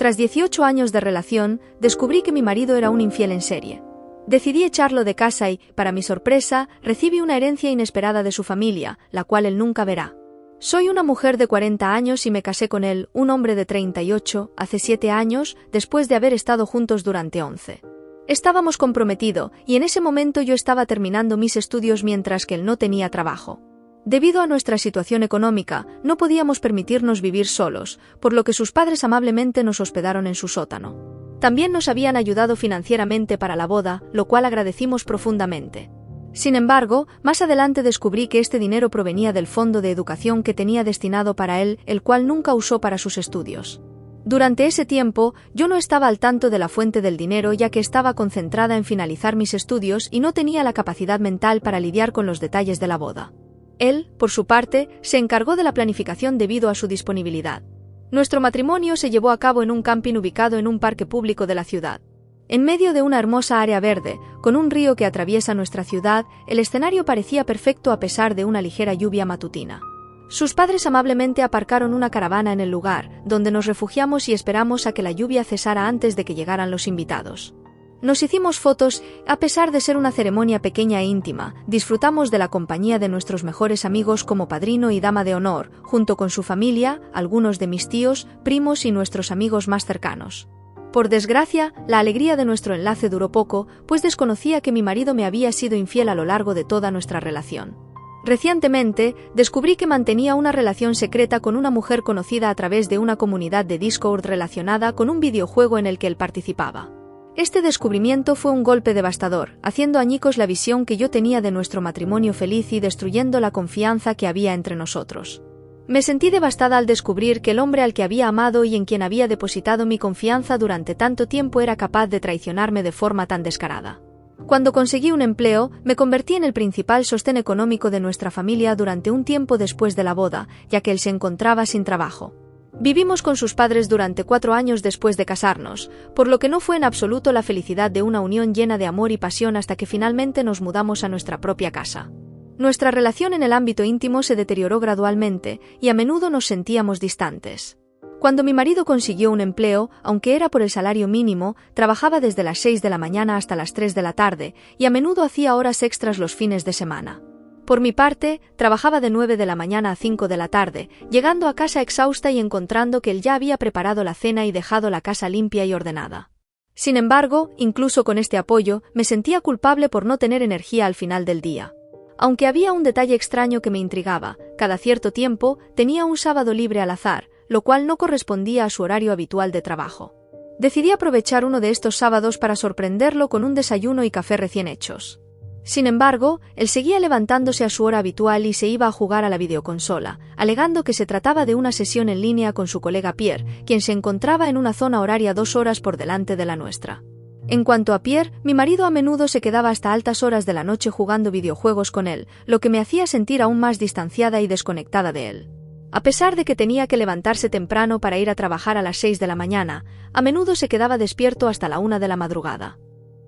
Tras 18 años de relación, descubrí que mi marido era un infiel en serie. Decidí echarlo de casa y, para mi sorpresa, recibí una herencia inesperada de su familia, la cual él nunca verá. Soy una mujer de 40 años y me casé con él, un hombre de 38, hace 7 años, después de haber estado juntos durante 11. Estábamos comprometidos, y en ese momento yo estaba terminando mis estudios mientras que él no tenía trabajo. Debido a nuestra situación económica, no podíamos permitirnos vivir solos, por lo que sus padres amablemente nos hospedaron en su sótano. También nos habían ayudado financieramente para la boda, lo cual agradecimos profundamente. Sin embargo, más adelante descubrí que este dinero provenía del fondo de educación que tenía destinado para él, el cual nunca usó para sus estudios. Durante ese tiempo, yo no estaba al tanto de la fuente del dinero ya que estaba concentrada en finalizar mis estudios y no tenía la capacidad mental para lidiar con los detalles de la boda. Él, por su parte, se encargó de la planificación debido a su disponibilidad. Nuestro matrimonio se llevó a cabo en un camping ubicado en un parque público de la ciudad. En medio de una hermosa área verde, con un río que atraviesa nuestra ciudad, el escenario parecía perfecto a pesar de una ligera lluvia matutina. Sus padres amablemente aparcaron una caravana en el lugar, donde nos refugiamos y esperamos a que la lluvia cesara antes de que llegaran los invitados. Nos hicimos fotos, a pesar de ser una ceremonia pequeña e íntima, disfrutamos de la compañía de nuestros mejores amigos como padrino y dama de honor, junto con su familia, algunos de mis tíos, primos y nuestros amigos más cercanos. Por desgracia, la alegría de nuestro enlace duró poco, pues desconocía que mi marido me había sido infiel a lo largo de toda nuestra relación. Recientemente, descubrí que mantenía una relación secreta con una mujer conocida a través de una comunidad de Discord relacionada con un videojuego en el que él participaba. Este descubrimiento fue un golpe devastador, haciendo añicos la visión que yo tenía de nuestro matrimonio feliz y destruyendo la confianza que había entre nosotros. Me sentí devastada al descubrir que el hombre al que había amado y en quien había depositado mi confianza durante tanto tiempo era capaz de traicionarme de forma tan descarada. Cuando conseguí un empleo, me convertí en el principal sostén económico de nuestra familia durante un tiempo después de la boda, ya que él se encontraba sin trabajo. Vivimos con sus padres durante 4 años después de casarnos, por lo que no fue en absoluto la felicidad de una unión llena de amor y pasión hasta que finalmente nos mudamos a nuestra propia casa. Nuestra relación en el ámbito íntimo se deterioró gradualmente, y a menudo nos sentíamos distantes. Cuando mi marido consiguió un empleo, aunque era por el salario mínimo, trabajaba desde las 6 de la mañana hasta las 3 de la tarde, y a menudo hacía horas extras los fines de semana. Por mi parte, trabajaba de 9 de la mañana a 5 de la tarde, llegando a casa exhausta y encontrando que él ya había preparado la cena y dejado la casa limpia y ordenada. Sin embargo, incluso con este apoyo, me sentía culpable por no tener energía al final del día. Aunque había un detalle extraño que me intrigaba, cada cierto tiempo tenía un sábado libre al azar, lo cual no correspondía a su horario habitual de trabajo. Decidí aprovechar uno de estos sábados para sorprenderlo con un desayuno y café recién hechos. Sin embargo, él seguía levantándose a su hora habitual y se iba a jugar a la videoconsola, alegando que se trataba de una sesión en línea con su colega Pierre, quien se encontraba en una zona horaria 2 horas por delante de la nuestra. En cuanto a Pierre, mi marido a menudo se quedaba hasta altas horas de la noche jugando videojuegos con él, lo que me hacía sentir aún más distanciada y desconectada de él. A pesar de que tenía que levantarse temprano para ir a trabajar a las 6 de la mañana, a menudo se quedaba despierto hasta la 1 de la madrugada.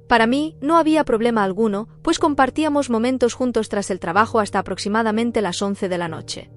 Para mí, no había problema alguno, pues compartíamos momentos juntos tras el trabajo hasta aproximadamente las 11 de la noche.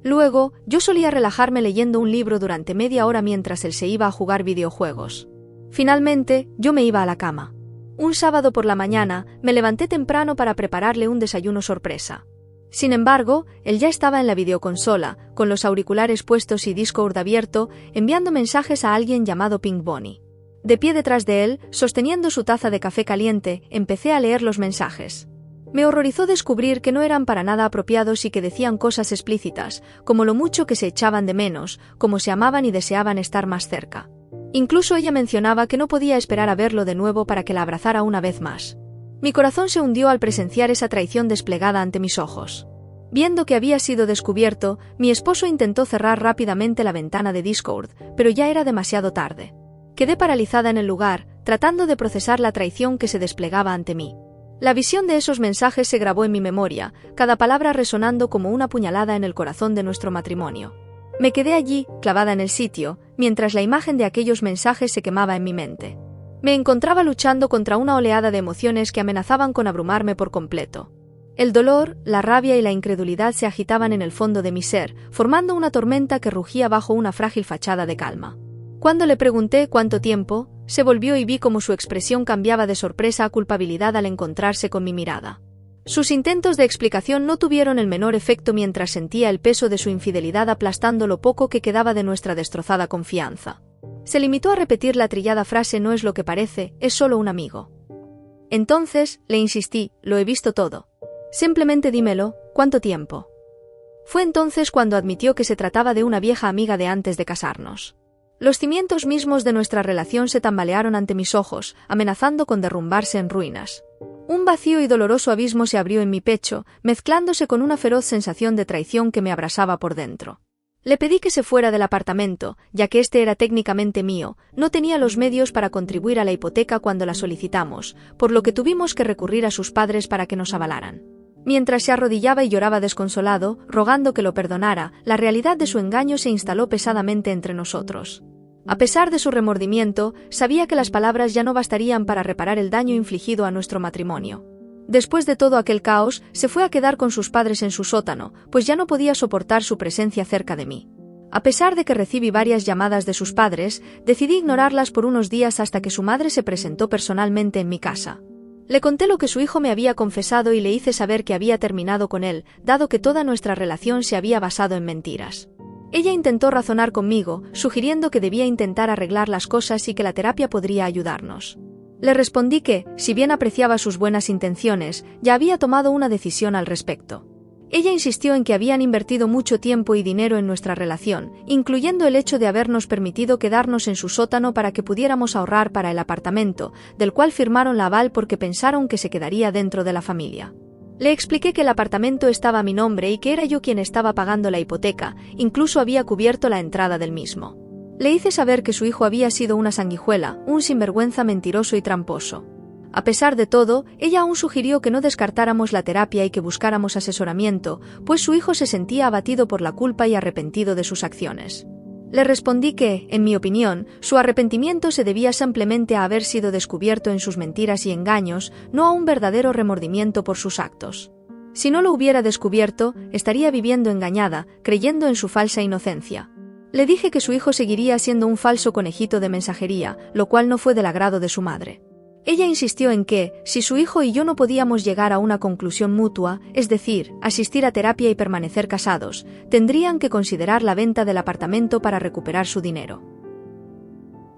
Luego, yo solía relajarme leyendo un libro durante media hora mientras él se iba a jugar videojuegos. Finalmente, yo me iba a la cama. Un sábado por la mañana, me levanté temprano para prepararle un desayuno sorpresa. Sin embargo, él ya estaba en la videoconsola, con los auriculares puestos y Discord abierto, enviando mensajes a alguien llamado Pink Bonnie. De pie detrás de él, sosteniendo su taza de café caliente, empecé a leer los mensajes. Me horrorizó descubrir que no eran para nada apropiados y que decían cosas explícitas, como lo mucho que se echaban de menos, como se amaban y deseaban estar más cerca. Incluso ella mencionaba que no podía esperar a verlo de nuevo para que la abrazara una vez más. Mi corazón se hundió al presenciar esa traición desplegada ante mis ojos. Viendo que había sido descubierto, mi esposo intentó cerrar rápidamente la ventana de Discord, pero ya era demasiado tarde. Quedé paralizada en el lugar, tratando de procesar la traición que se desplegaba ante mí. La visión de esos mensajes se grabó en mi memoria, cada palabra resonando como una puñalada en el corazón de nuestro matrimonio. Me quedé allí, clavada en el sitio, mientras la imagen de aquellos mensajes se quemaba en mi mente. Me encontraba luchando contra una oleada de emociones que amenazaban con abrumarme por completo. El dolor, la rabia y la incredulidad se agitaban en el fondo de mi ser, formando una tormenta que rugía bajo una frágil fachada de calma. Cuando le pregunté cuánto tiempo, se volvió y vi cómo su expresión cambiaba de sorpresa a culpabilidad al encontrarse con mi mirada. Sus intentos de explicación no tuvieron el menor efecto mientras sentía el peso de su infidelidad aplastando lo poco que quedaba de nuestra destrozada confianza. Se limitó a repetir la trillada frase: no es lo que parece, es solo un amigo. Entonces, le insistí, lo he visto todo. Simplemente dímelo, ¿cuánto tiempo? Fue entonces cuando admitió que se trataba de una vieja amiga de antes de casarnos. Los cimientos mismos de nuestra relación se tambalearon ante mis ojos, amenazando con derrumbarse en ruinas. Un vacío y doloroso abismo se abrió en mi pecho, mezclándose con una feroz sensación de traición que me abrasaba por dentro. Le pedí que se fuera del apartamento, ya que este era técnicamente mío, no tenía los medios para contribuir a la hipoteca cuando la solicitamos, por lo que tuvimos que recurrir a sus padres para que nos avalaran. Mientras se arrodillaba y lloraba desconsolado, rogando que lo perdonara, la realidad de su engaño se instaló pesadamente entre nosotros. A pesar de su remordimiento, sabía que las palabras ya no bastarían para reparar el daño infligido a nuestro matrimonio. Después de todo aquel caos, se fue a quedar con sus padres en su sótano, pues ya no podía soportar su presencia cerca de mí. A pesar de que recibí varias llamadas de sus padres, decidí ignorarlas por unos días hasta que su madre se presentó personalmente en mi casa. Le conté lo que su hijo me había confesado y le hice saber que había terminado con él, dado que toda nuestra relación se había basado en mentiras. Ella intentó razonar conmigo, sugiriendo que debía intentar arreglar las cosas y que la terapia podría ayudarnos. Le respondí que, si bien apreciaba sus buenas intenciones, ya había tomado una decisión al respecto. Ella insistió en que habían invertido mucho tiempo y dinero en nuestra relación, incluyendo el hecho de habernos permitido quedarnos en su sótano para que pudiéramos ahorrar para el apartamento, del cual firmaron la aval porque pensaron que se quedaría dentro de la familia. Le expliqué que el apartamento estaba a mi nombre y que era yo quien estaba pagando la hipoteca, incluso había cubierto la entrada del mismo. Le hice saber que su hijo había sido una sanguijuela, un sinvergüenza mentiroso y tramposo. A pesar de todo, ella aún sugirió que no descartáramos la terapia y que buscáramos asesoramiento, pues su hijo se sentía abatido por la culpa y arrepentido de sus acciones. Le respondí que, en mi opinión, su arrepentimiento se debía simplemente a haber sido descubierto en sus mentiras y engaños, no a un verdadero remordimiento por sus actos. Si no lo hubiera descubierto, estaría viviendo engañada, creyendo en su falsa inocencia. Le dije que su hijo seguiría siendo un falso conejito de mensajería, lo cual no fue del agrado de su madre. Ella insistió en que, si su hijo y yo no podíamos llegar a una conclusión mutua, es decir, asistir a terapia y permanecer casados, tendrían que considerar la venta del apartamento para recuperar su dinero.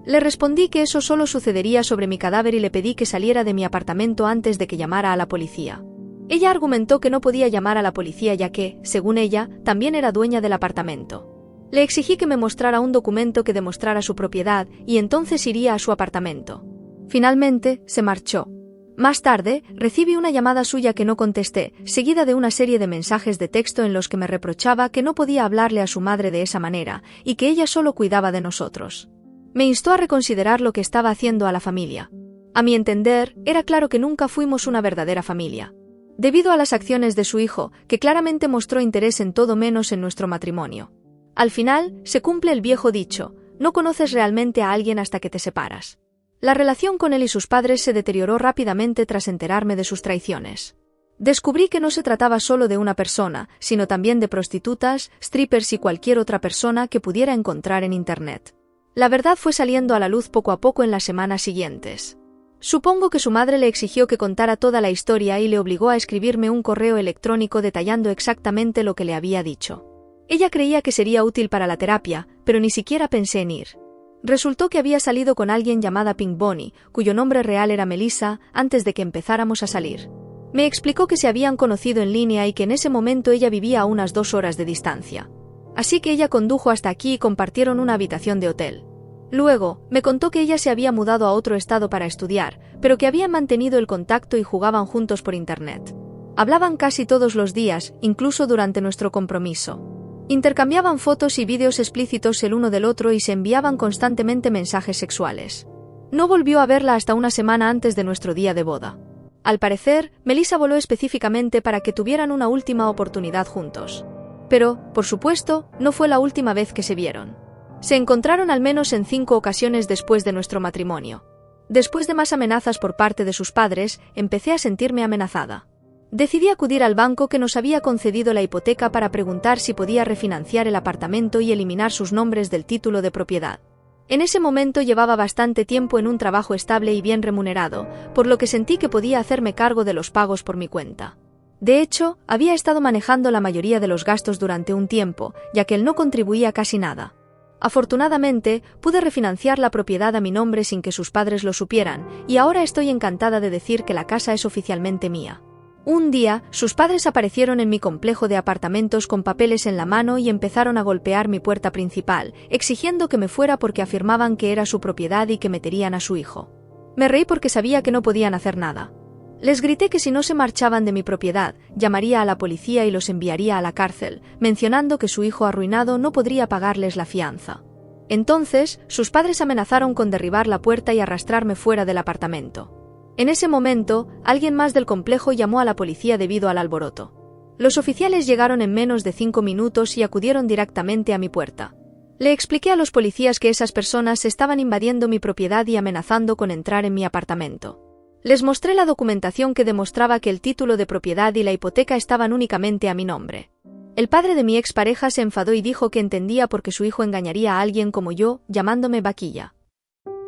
Le respondí que eso solo sucedería sobre mi cadáver y le pedí que saliera de mi apartamento antes de que llamara a la policía. Ella argumentó que no podía llamar a la policía ya que, según ella, también era dueña del apartamento. Le exigí que me mostrara un documento que demostrara su propiedad y entonces iría a su apartamento. Finalmente, se marchó. Más tarde, recibí una llamada suya que no contesté, seguida de una serie de mensajes de texto en los que me reprochaba que no podía hablarle a su madre de esa manera, y que ella solo cuidaba de nosotros. Me instó a reconsiderar lo que estaba haciendo a la familia. A mi entender, era claro que nunca fuimos una verdadera familia. Debido a las acciones de su hijo, que claramente mostró interés en todo menos en nuestro matrimonio. Al final, se cumple el viejo dicho, no conoces realmente a alguien hasta que te separas. La relación con él y sus padres se deterioró rápidamente tras enterarme de sus traiciones. Descubrí que no se trataba solo de una persona, sino también de prostitutas, strippers y cualquier otra persona que pudiera encontrar en Internet. La verdad fue saliendo a la luz poco a poco en las semanas siguientes. Supongo que su madre le exigió que contara toda la historia y le obligó a escribirme un correo electrónico detallando exactamente lo que le había dicho. Ella creía que sería útil para la terapia, pero ni siquiera pensé en ir. Resultó que había salido con alguien llamada Pink Bonnie, cuyo nombre real era Melissa, antes de que empezáramos a salir. Me explicó que se habían conocido en línea y que en ese momento ella vivía a unas 2 horas de distancia. Así que ella condujo hasta aquí y compartieron una habitación de hotel. Luego, me contó que ella se había mudado a otro estado para estudiar, pero que habían mantenido el contacto y jugaban juntos por Internet. Hablaban casi todos los días, incluso durante nuestro compromiso. Intercambiaban fotos y vídeos explícitos el uno del otro y se enviaban constantemente mensajes sexuales. No volvió a verla hasta una semana antes de nuestro día de boda. Al parecer, Melissa voló específicamente para que tuvieran una última oportunidad juntos. Pero, por supuesto, no fue la última vez que se vieron. Se encontraron al menos en 5 ocasiones después de nuestro matrimonio. Después de más amenazas por parte de sus padres, empecé a sentirme amenazada. Decidí acudir al banco que nos había concedido la hipoteca para preguntar si podía refinanciar el apartamento y eliminar sus nombres del título de propiedad. En ese momento llevaba bastante tiempo en un trabajo estable y bien remunerado, por lo que sentí que podía hacerme cargo de los pagos por mi cuenta. De hecho, había estado manejando la mayoría de los gastos durante un tiempo, ya que él no contribuía casi nada. Afortunadamente, pude refinanciar la propiedad a mi nombre sin que sus padres lo supieran, y ahora estoy encantada de decir que la casa es oficialmente mía. Un día, sus padres aparecieron en mi complejo de apartamentos con papeles en la mano y empezaron a golpear mi puerta principal, exigiendo que me fuera porque afirmaban que era su propiedad y que meterían a su hijo. Me reí porque sabía que no podían hacer nada. Les grité que si no se marchaban de mi propiedad, llamaría a la policía y los enviaría a la cárcel, mencionando que su hijo arruinado no podría pagarles la fianza. Entonces, sus padres amenazaron con derribar la puerta y arrastrarme fuera del apartamento. En ese momento, alguien más del complejo llamó a la policía debido al alboroto. Los oficiales llegaron en menos de 5 minutos y acudieron directamente a mi puerta. Le expliqué a los policías que esas personas estaban invadiendo mi propiedad y amenazando con entrar en mi apartamento. Les mostré la documentación que demostraba que el título de propiedad y la hipoteca estaban únicamente a mi nombre. El padre de mi expareja se enfadó y dijo que entendía por qué su hijo engañaría a alguien como yo, llamándome vaquilla.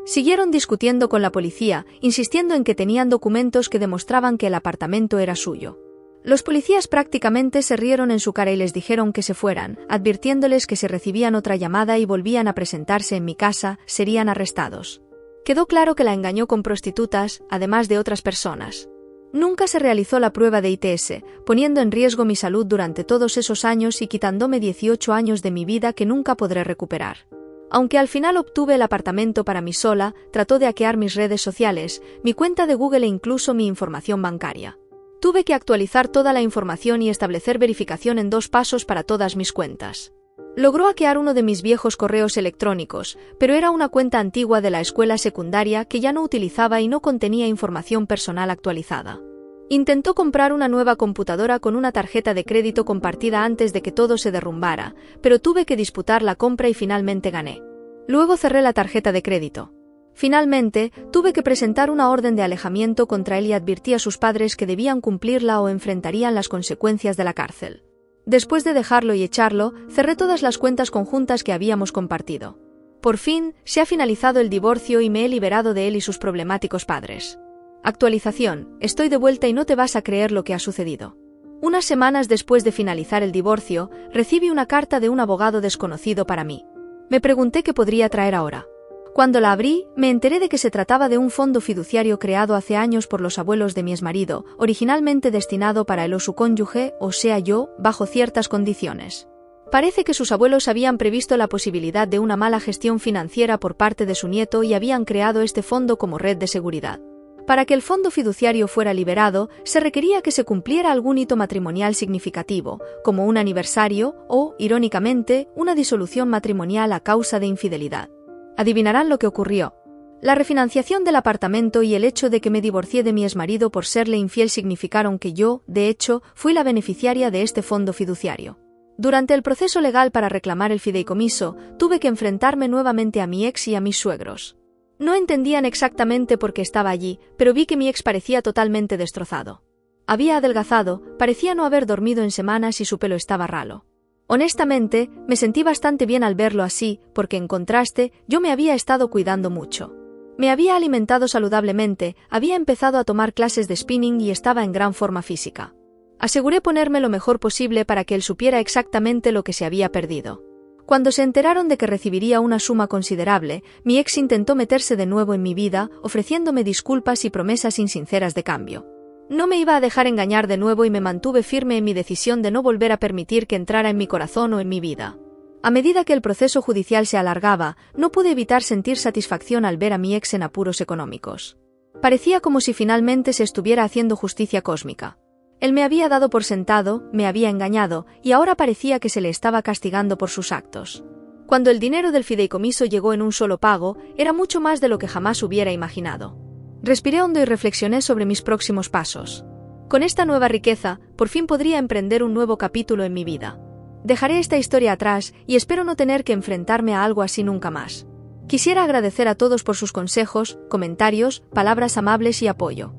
Siguieron discutiendo con la policía, insistiendo en que tenían documentos que demostraban que el apartamento era suyo. Los policías prácticamente se rieron en su cara y les dijeron que se fueran, advirtiéndoles que si recibían otra llamada y volvían a presentarse en mi casa, serían arrestados. Quedó claro que la engañó con prostitutas, además de otras personas. Nunca se realizó la prueba de ITS, poniendo en riesgo mi salud durante todos esos años y quitándome 18 años de mi vida que nunca podré recuperar. Aunque al final obtuve el apartamento para mí sola, trató de hackear mis redes sociales, mi cuenta de Google e incluso mi información bancaria. Tuve que actualizar toda la información y establecer verificación en 2 pasos para todas mis cuentas. Logró hackear uno de mis viejos correos electrónicos, pero era una cuenta antigua de la escuela secundaria que ya no utilizaba y no contenía información personal actualizada. Intentó comprar una nueva computadora con una tarjeta de crédito compartida antes de que todo se derrumbara, pero tuve que disputar la compra y finalmente gané. Luego cerré la tarjeta de crédito. Finalmente, tuve que presentar una orden de alejamiento contra él y advertí a sus padres que debían cumplirla o enfrentarían las consecuencias de la cárcel. Después de dejarlo y echarlo, cerré todas las cuentas conjuntas que habíamos compartido. Por fin, se ha finalizado el divorcio y me he liberado de él y sus problemáticos padres. Actualización, estoy de vuelta y no te vas a creer lo que ha sucedido. Unas semanas después de finalizar el divorcio, recibí una carta de un abogado desconocido para mí. Me pregunté qué podría traer ahora. Cuando la abrí, me enteré de que se trataba de un fondo fiduciario creado hace años por los abuelos de mi exmarido, originalmente destinado para él o su cónyuge, o sea yo, bajo ciertas condiciones. Parece que sus abuelos habían previsto la posibilidad de una mala gestión financiera por parte de su nieto y habían creado este fondo como red de seguridad. Para que el fondo fiduciario fuera liberado, se requería que se cumpliera algún hito matrimonial significativo, como un aniversario o, irónicamente, una disolución matrimonial a causa de infidelidad. Adivinarán lo que ocurrió. La refinanciación del apartamento y el hecho de que me divorcié de mi exmarido por serle infiel significaron que yo, de hecho, fui la beneficiaria de este fondo fiduciario. Durante el proceso legal para reclamar el fideicomiso, tuve que enfrentarme nuevamente a mi ex y a mis suegros. No entendían exactamente por qué estaba allí, pero vi que mi ex parecía totalmente destrozado. Había adelgazado, parecía no haber dormido en semanas y su pelo estaba ralo. Honestamente, me sentí bastante bien al verlo así, porque en contraste, yo me había estado cuidando mucho. Me había alimentado saludablemente, había empezado a tomar clases de spinning y estaba en gran forma física. Aseguré ponerme lo mejor posible para que él supiera exactamente lo que se había perdido. Cuando se enteraron de que recibiría una suma considerable, mi ex intentó meterse de nuevo en mi vida, ofreciéndome disculpas y promesas insinceras de cambio. No me iba a dejar engañar de nuevo y me mantuve firme en mi decisión de no volver a permitir que entrara en mi corazón o en mi vida. A medida que el proceso judicial se alargaba, no pude evitar sentir satisfacción al ver a mi ex en apuros económicos. Parecía como si finalmente se estuviera haciendo justicia cósmica. Él me había dado por sentado, me había engañado, y ahora parecía que se le estaba castigando por sus actos. Cuando el dinero del fideicomiso llegó en un solo pago, era mucho más de lo que jamás hubiera imaginado. Respiré hondo y reflexioné sobre mis próximos pasos. Con esta nueva riqueza, por fin podría emprender un nuevo capítulo en mi vida. Dejaré esta historia atrás y espero no tener que enfrentarme a algo así nunca más. Quisiera agradecer a todos por sus consejos, comentarios, palabras amables y apoyo.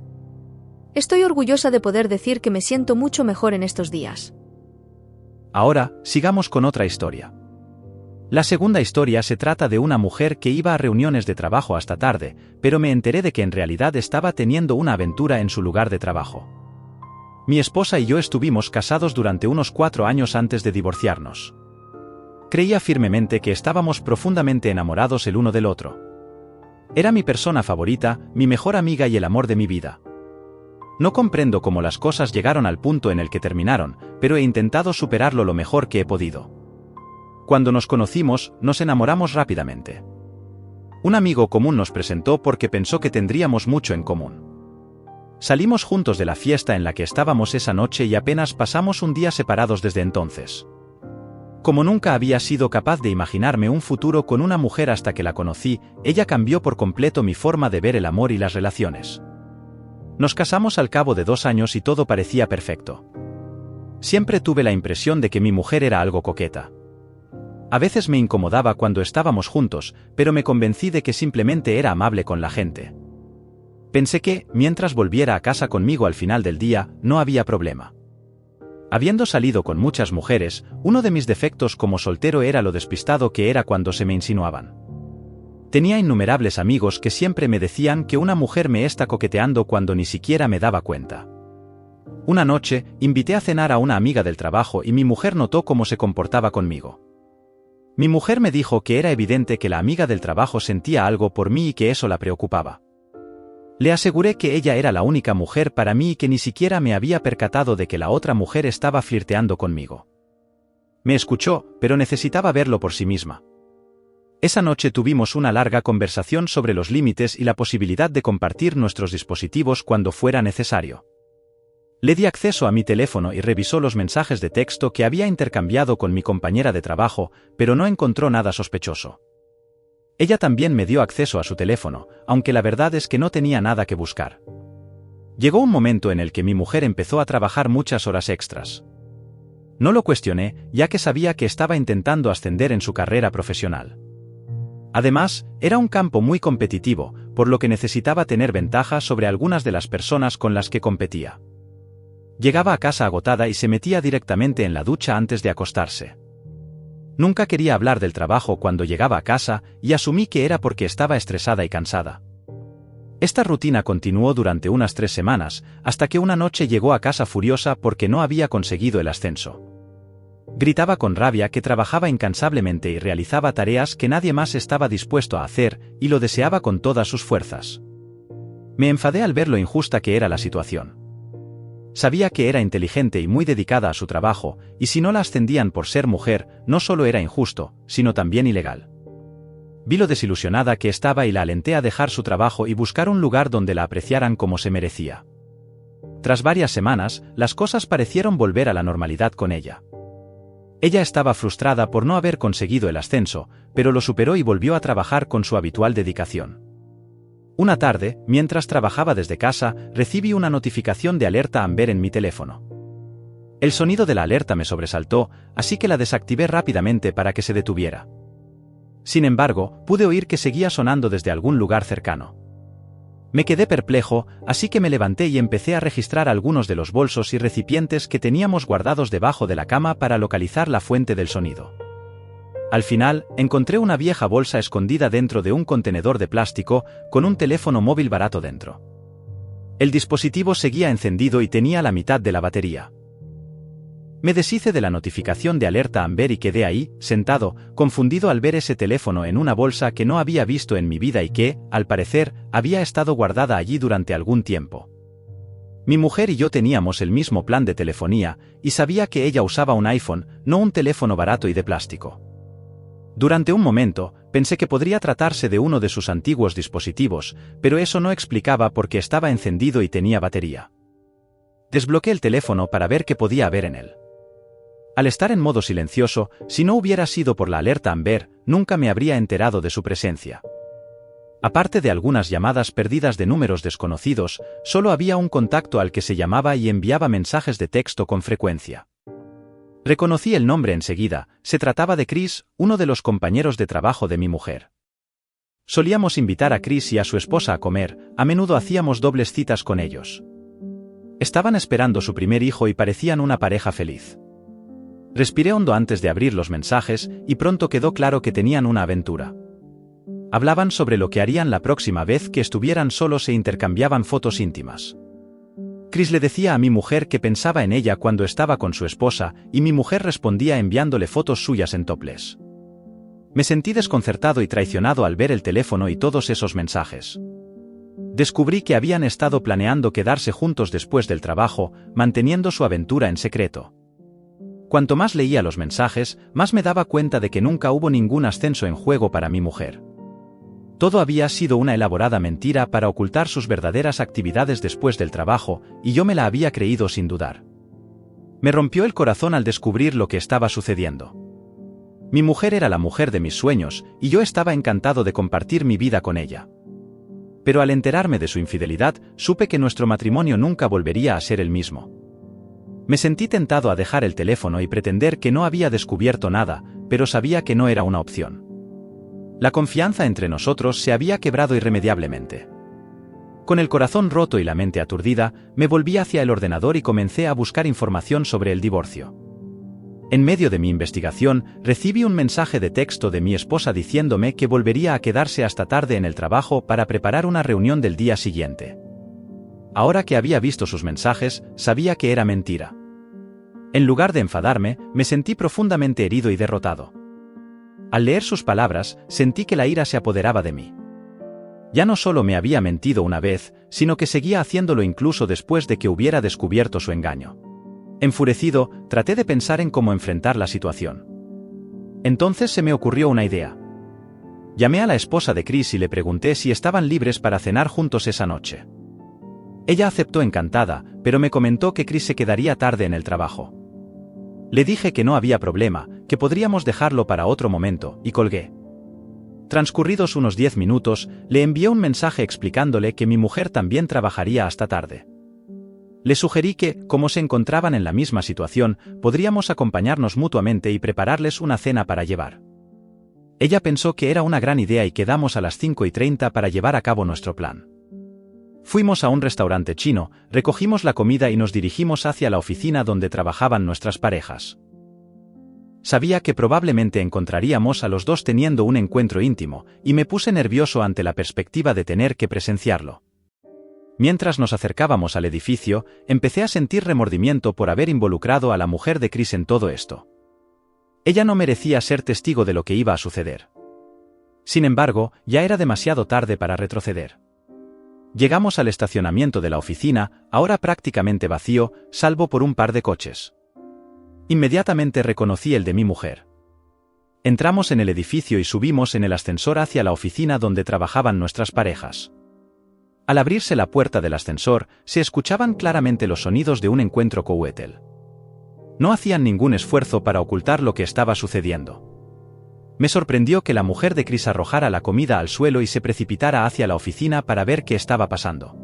Estoy orgullosa de poder decir que me siento mucho mejor en estos días. Ahora, sigamos con otra historia. La segunda historia se trata de una mujer que iba a reuniones de trabajo hasta tarde, pero me enteré de que en realidad estaba teniendo una aventura en su lugar de trabajo. Mi esposa y yo estuvimos casados durante unos 4 años antes de divorciarnos. Creía firmemente que estábamos profundamente enamorados el uno del otro. Era mi persona favorita, mi mejor amiga y el amor de mi vida. No comprendo cómo las cosas llegaron al punto en el que terminaron, pero he intentado superarlo lo mejor que he podido. Cuando nos conocimos, nos enamoramos rápidamente. Un amigo común nos presentó porque pensó que tendríamos mucho en común. Salimos juntos de la fiesta en la que estábamos esa noche y apenas pasamos un día separados desde entonces. Como nunca había sido capaz de imaginarme un futuro con una mujer hasta que la conocí, ella cambió por completo mi forma de ver el amor y las relaciones. Nos casamos al cabo de 2 años y todo parecía perfecto. Siempre tuve la impresión de que mi mujer era algo coqueta. A veces me incomodaba cuando estábamos juntos, pero me convencí de que simplemente era amable con la gente. Pensé que, mientras volviera a casa conmigo al final del día, no había problema. Habiendo salido con muchas mujeres, uno de mis defectos como soltero era lo despistado que era cuando se me insinuaban. Tenía innumerables amigos que siempre me decían que una mujer me está coqueteando cuando ni siquiera me daba cuenta. Una noche, invité a cenar a una amiga del trabajo y mi mujer notó cómo se comportaba conmigo. Mi mujer me dijo que era evidente que la amiga del trabajo sentía algo por mí y que eso la preocupaba. Le aseguré que ella era la única mujer para mí y que ni siquiera me había percatado de que la otra mujer estaba flirteando conmigo. Me escuchó, pero necesitaba verlo por sí misma. Esa noche tuvimos una larga conversación sobre los límites y la posibilidad de compartir nuestros dispositivos cuando fuera necesario. Le di acceso a mi teléfono y revisó los mensajes de texto que había intercambiado con mi compañera de trabajo, pero no encontró nada sospechoso. Ella también me dio acceso a su teléfono, aunque la verdad es que no tenía nada que buscar. Llegó un momento en el que mi mujer empezó a trabajar muchas horas extras. No lo cuestioné, ya que sabía que estaba intentando ascender en su carrera profesional. Además, era un campo muy competitivo, por lo que necesitaba tener ventaja sobre algunas de las personas con las que competía. Llegaba a casa agotada y se metía directamente en la ducha antes de acostarse. Nunca quería hablar del trabajo cuando llegaba a casa y asumí que era porque estaba estresada y cansada. Esta rutina continuó durante unas 3 semanas, hasta que una noche llegó a casa furiosa porque no había conseguido el ascenso. Gritaba con rabia que trabajaba incansablemente y realizaba tareas que nadie más estaba dispuesto a hacer, y lo deseaba con todas sus fuerzas. Me enfadé al ver lo injusta que era la situación. Sabía que era inteligente y muy dedicada a su trabajo, y si no la ascendían por ser mujer, no solo era injusto, sino también ilegal. Vi lo desilusionada que estaba y la alenté a dejar su trabajo y buscar un lugar donde la apreciaran como se merecía. Tras varias semanas, las cosas parecieron volver a la normalidad con ella. Ella estaba frustrada por no haber conseguido el ascenso, pero lo superó y volvió a trabajar con su habitual dedicación. Una tarde, mientras trabajaba desde casa, recibí una notificación de alerta Amber en mi teléfono. El sonido de la alerta me sobresaltó, así que la desactivé rápidamente para que se detuviera. Sin embargo, pude oír que seguía sonando desde algún lugar cercano. Me quedé perplejo, así que me levanté y empecé a registrar algunos de los bolsos y recipientes que teníamos guardados debajo de la cama para localizar la fuente del sonido. Al final, encontré una vieja bolsa escondida dentro de un contenedor de plástico, con un teléfono móvil barato dentro. El dispositivo seguía encendido y tenía la mitad de la batería. Me deshice de la notificación de alerta Amber y quedé ahí, sentado, confundido al ver ese teléfono en una bolsa que no había visto en mi vida y que, al parecer, había estado guardada allí durante algún tiempo. Mi mujer y yo teníamos el mismo plan de telefonía, y sabía que ella usaba un iPhone, no un teléfono barato y de plástico. Durante un momento, pensé que podría tratarse de uno de sus antiguos dispositivos, pero eso no explicaba por qué estaba encendido y tenía batería. Desbloqueé el teléfono para ver qué podía haber en él. Al estar en modo silencioso, si no hubiera sido por la alerta Amber, nunca me habría enterado de su presencia. Aparte de algunas llamadas perdidas de números desconocidos, solo había un contacto al que se llamaba y enviaba mensajes de texto con frecuencia. Reconocí el nombre enseguida, se trataba de Chris, uno de los compañeros de trabajo de mi mujer. Solíamos invitar a Chris y a su esposa a comer, a menudo hacíamos dobles citas con ellos. Estaban esperando su primer hijo y parecían una pareja feliz. Respiré hondo antes de abrir los mensajes y pronto quedó claro que tenían una aventura. Hablaban sobre lo que harían la próxima vez que estuvieran solos e intercambiaban fotos íntimas. Chris le decía a mi mujer que pensaba en ella cuando estaba con su esposa y mi mujer respondía enviándole fotos suyas en topless. Me sentí desconcertado y traicionado al ver el teléfono y todos esos mensajes. Descubrí que habían estado planeando quedarse juntos después del trabajo, manteniendo su aventura en secreto. Cuanto más leía los mensajes, más me daba cuenta de que nunca hubo ningún ascenso en juego para mi mujer. Todo había sido una elaborada mentira para ocultar sus verdaderas actividades después del trabajo, y yo me la había creído sin dudar. Me rompió el corazón al descubrir lo que estaba sucediendo. Mi mujer era la mujer de mis sueños, y yo estaba encantado de compartir mi vida con ella. Pero al enterarme de su infidelidad, supe que nuestro matrimonio nunca volvería a ser el mismo. Me sentí tentado a dejar el teléfono y pretender que no había descubierto nada, pero sabía que no era una opción. La confianza entre nosotros se había quebrado irremediablemente. Con el corazón roto y la mente aturdida, me volví hacia el ordenador y comencé a buscar información sobre el divorcio. En medio de mi investigación, recibí un mensaje de texto de mi esposa diciéndome que volvería a quedarse hasta tarde en el trabajo para preparar una reunión del día siguiente. Ahora que había visto sus mensajes, sabía que era mentira. En lugar de enfadarme, me sentí profundamente herido y derrotado. Al leer sus palabras, sentí que la ira se apoderaba de mí. Ya no solo me había mentido una vez, sino que seguía haciéndolo incluso después de que hubiera descubierto su engaño. Enfurecido, traté de pensar en cómo enfrentar la situación. Entonces se me ocurrió una idea. Llamé a la esposa de Chris y le pregunté si estaban libres para cenar juntos esa noche. Ella aceptó encantada, pero me comentó que Chris se quedaría tarde en el trabajo. Le dije que no había problema, que podríamos dejarlo para otro momento, y colgué. Transcurridos unos 10 minutos, le envié un mensaje explicándole que mi mujer también trabajaría hasta tarde. Le sugerí que, como se encontraban en la misma situación, podríamos acompañarnos mutuamente y prepararles una cena para llevar. Ella pensó que era una gran idea y quedamos a las 5:30 para llevar a cabo nuestro plan. Fuimos a un restaurante chino, recogimos la comida y nos dirigimos hacia la oficina donde trabajaban nuestras parejas. Sabía que probablemente encontraríamos a los dos teniendo un encuentro íntimo, y me puse nervioso ante la perspectiva de tener que presenciarlo. Mientras nos acercábamos al edificio, empecé a sentir remordimiento por haber involucrado a la mujer de Chris en todo esto. Ella no merecía ser testigo de lo que iba a suceder. Sin embargo, ya era demasiado tarde para retroceder. Llegamos al estacionamiento de la oficina, ahora prácticamente vacío, salvo por un par de coches. Inmediatamente reconocí el de mi mujer. Entramos en el edificio y subimos en el ascensor hacia la oficina donde trabajaban nuestras parejas. Al abrirse la puerta del ascensor, se escuchaban claramente los sonidos de un encuentro coetal. No hacían ningún esfuerzo para ocultar lo que estaba sucediendo. Me sorprendió que la mujer de Chris arrojara la comida al suelo y se precipitara hacia la oficina para ver qué estaba pasando.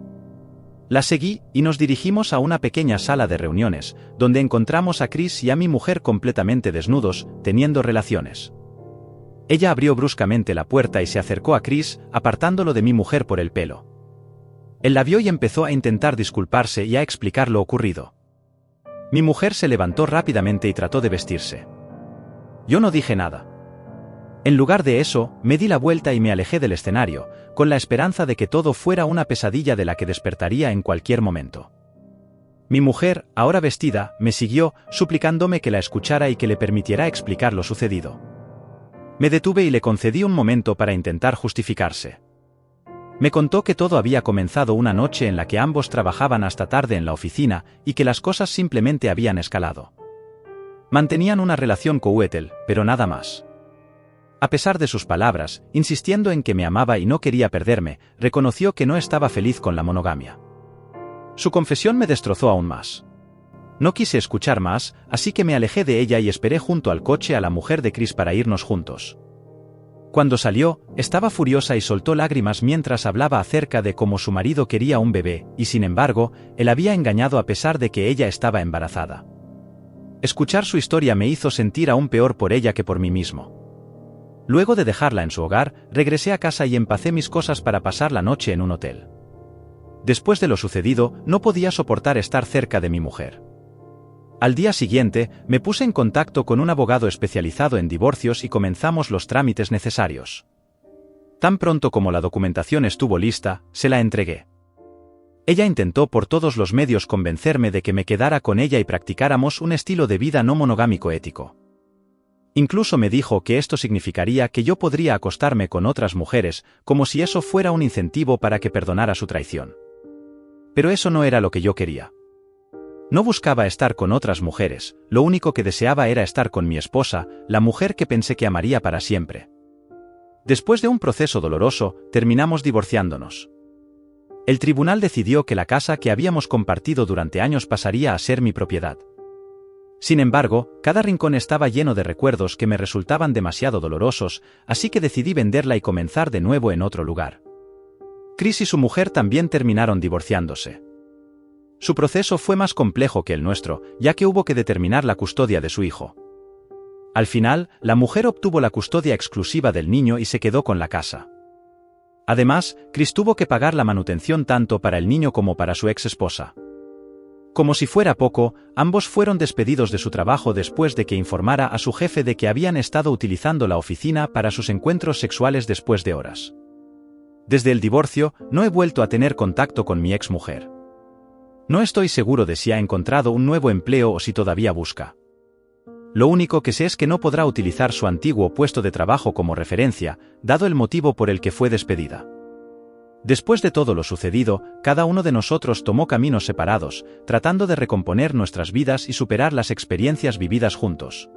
La seguí y nos dirigimos a una pequeña sala de reuniones, donde encontramos a Chris y a mi mujer completamente desnudos, teniendo relaciones. Ella abrió bruscamente la puerta y se acercó a Chris, apartándolo de mi mujer por el pelo. Él la vio y empezó a intentar disculparse y a explicar lo ocurrido. Mi mujer se levantó rápidamente y trató de vestirse. Yo no dije nada. En lugar de eso, me di la vuelta y me alejé del escenario, con la esperanza de que todo fuera una pesadilla de la que despertaría en cualquier momento. Mi mujer, ahora vestida, me siguió, suplicándome que la escuchara y que le permitiera explicar lo sucedido. Me detuve y le concedí un momento para intentar justificarse. Me contó que todo había comenzado una noche en la que ambos trabajaban hasta tarde en la oficina y que las cosas simplemente habían escalado. Mantenían una relación coetal, pero nada más. A pesar de sus palabras, insistiendo en que me amaba y no quería perderme, reconoció que no estaba feliz con la monogamia. Su confesión me destrozó aún más. No quise escuchar más, así que me alejé de ella y esperé junto al coche a la mujer de Chris para irnos juntos. Cuando salió, estaba furiosa y soltó lágrimas mientras hablaba acerca de cómo su marido quería un bebé, y sin embargo, él había engañado a pesar de que ella estaba embarazada. Escuchar su historia me hizo sentir aún peor por ella que por mí mismo. Luego de dejarla en su hogar, regresé a casa y empacé mis cosas para pasar la noche en un hotel. Después de lo sucedido, no podía soportar estar cerca de mi mujer. Al día siguiente, me puse en contacto con un abogado especializado en divorcios y comenzamos los trámites necesarios. Tan pronto como la documentación estuvo lista, se la entregué. Ella intentó por todos los medios convencerme de que me quedara con ella y practicáramos un estilo de vida no monogámico ético. Incluso me dijo que esto significaría que yo podría acostarme con otras mujeres, como si eso fuera un incentivo para que perdonara su traición. Pero eso no era lo que yo quería. No buscaba estar con otras mujeres, lo único que deseaba era estar con mi esposa, la mujer que pensé que amaría para siempre. Después de un proceso doloroso, terminamos divorciándonos. El tribunal decidió que la casa que habíamos compartido durante años pasaría a ser mi propiedad. Sin embargo, cada rincón estaba lleno de recuerdos que me resultaban demasiado dolorosos, así que decidí venderla y comenzar de nuevo en otro lugar. Chris y su mujer también terminaron divorciándose. Su proceso fue más complejo que el nuestro, ya que hubo que determinar la custodia de su hijo. Al final, la mujer obtuvo la custodia exclusiva del niño y se quedó con la casa. Además, Chris tuvo que pagar la manutención tanto para el niño como para su ex esposa. Como si fuera poco, ambos fueron despedidos de su trabajo después de que informara a su jefe de que habían estado utilizando la oficina para sus encuentros sexuales después de horas. Desde el divorcio, no he vuelto a tener contacto con mi ex mujer. No estoy seguro de si ha encontrado un nuevo empleo o si todavía busca. Lo único que sé es que no podrá utilizar su antiguo puesto de trabajo como referencia, dado el motivo por el que fue despedida. Después de todo lo sucedido, cada uno de nosotros tomó caminos separados, tratando de recomponer nuestras vidas y superar las experiencias vividas juntos.